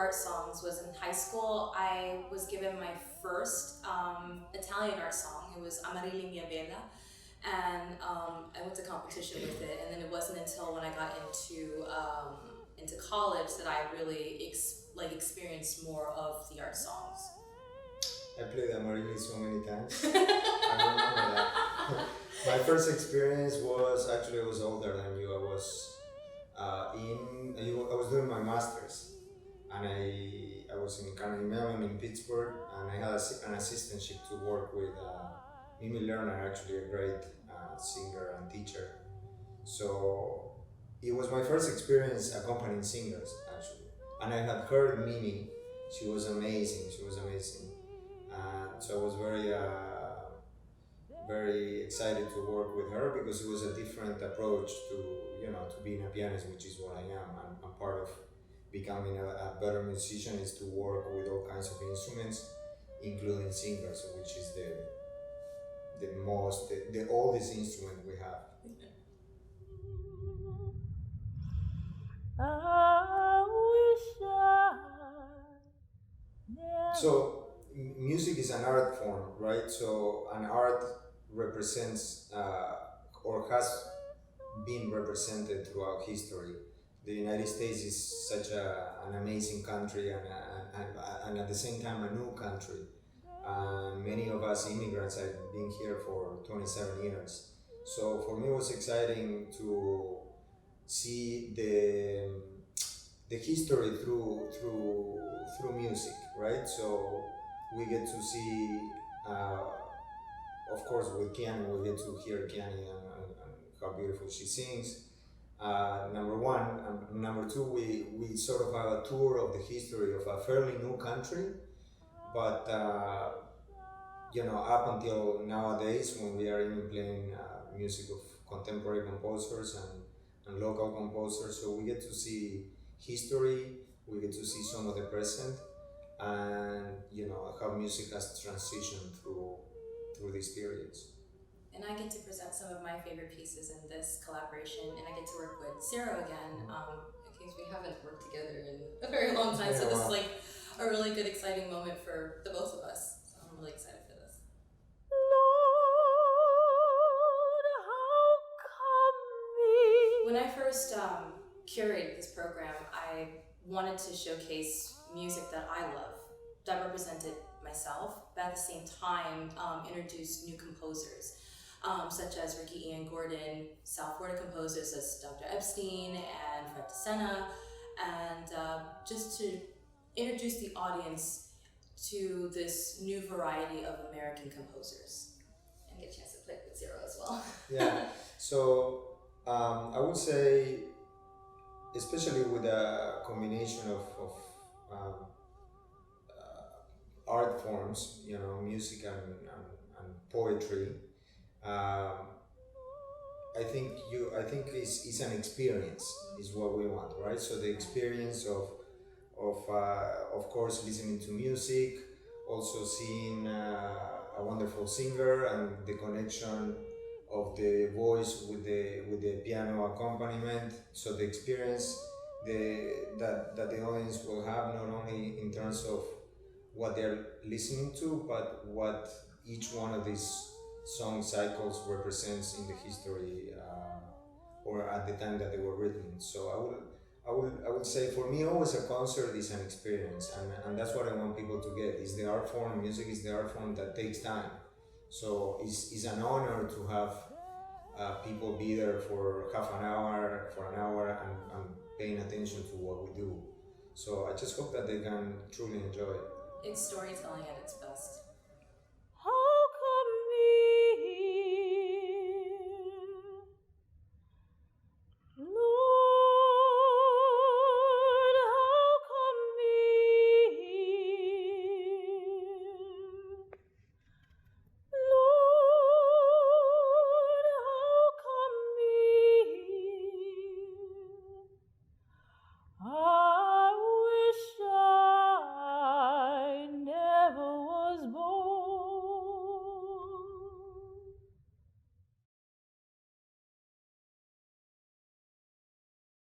art songs was in high school. I was given my first Italian art song. It was Amarilla Mia Bella, and I went to competition with it. And then it wasn't until when I got into college that I really experienced more of the art songs. I played Amarilla so many times. I remember that. My first experience was actually I was older than you. I was doing my master's, and I was in Carnegie Mellon in Pittsburgh, and I had an assistantship to work with Mimi Lerner, actually a great singer and teacher. So it was my first experience accompanying singers, actually, and I had heard Mimi. She was amazing. So I was very excited to work with her because it was a different approach to being a pianist, which is what I am. I'm part of becoming a better musician is to work with all kinds of instruments, including singers, which is the oldest instrument we have. So music is an art form, right? So an art represents or has been represented throughout history. The United States is such an amazing country and at the same time a new country. Many of us immigrants have been here for 27 years. So for me it was exciting to see the history through music, right? So we get to see, of course, with Kyaunnee, we get to hear Kyaunnee and how beautiful she sings. Number one, and number two, we sort of have a tour of the history of a fairly new country, but up until nowadays, when we are even playing music of contemporary composers and local composers, so we get to see history, we get to see some of the present, and how music has transitioned through these periods. And I get to present some of my favorite pieces in this collaboration, and I get to work with Ciro again, in case we haven't worked together in a very long time. So this is like a really good, exciting moment for the both of us. So I'm really excited for this. When I first curated this program, I wanted to showcase music that I love, that represented myself, but at the same time introduce new composers, such as Ricky Ian Gordon, South Florida composers as Dr. Epstein and Fred DeSena, and just to introduce the audience to this new variety of American composers and get a chance to play with Ciro as well. Yeah, so I would say, especially with a combination of art forms, music and poetry, I think it's an experience is what we want, right? So the experience of course listening to music, also seeing a wonderful singer and the connection of the voice with the piano accompaniment. So the experience that the audience will have, not only in terms of what they're listening to, but what each one of these song cycles represents in the history or at the time that they were written. So I would say for me always a concert is an experience, and that's what I want people to get. Is the art form, music is the art form that takes time. So it's an honor to have people be there for half an hour, and paying attention to what we do. So I just hope that they can truly enjoy it. It's storytelling at its best.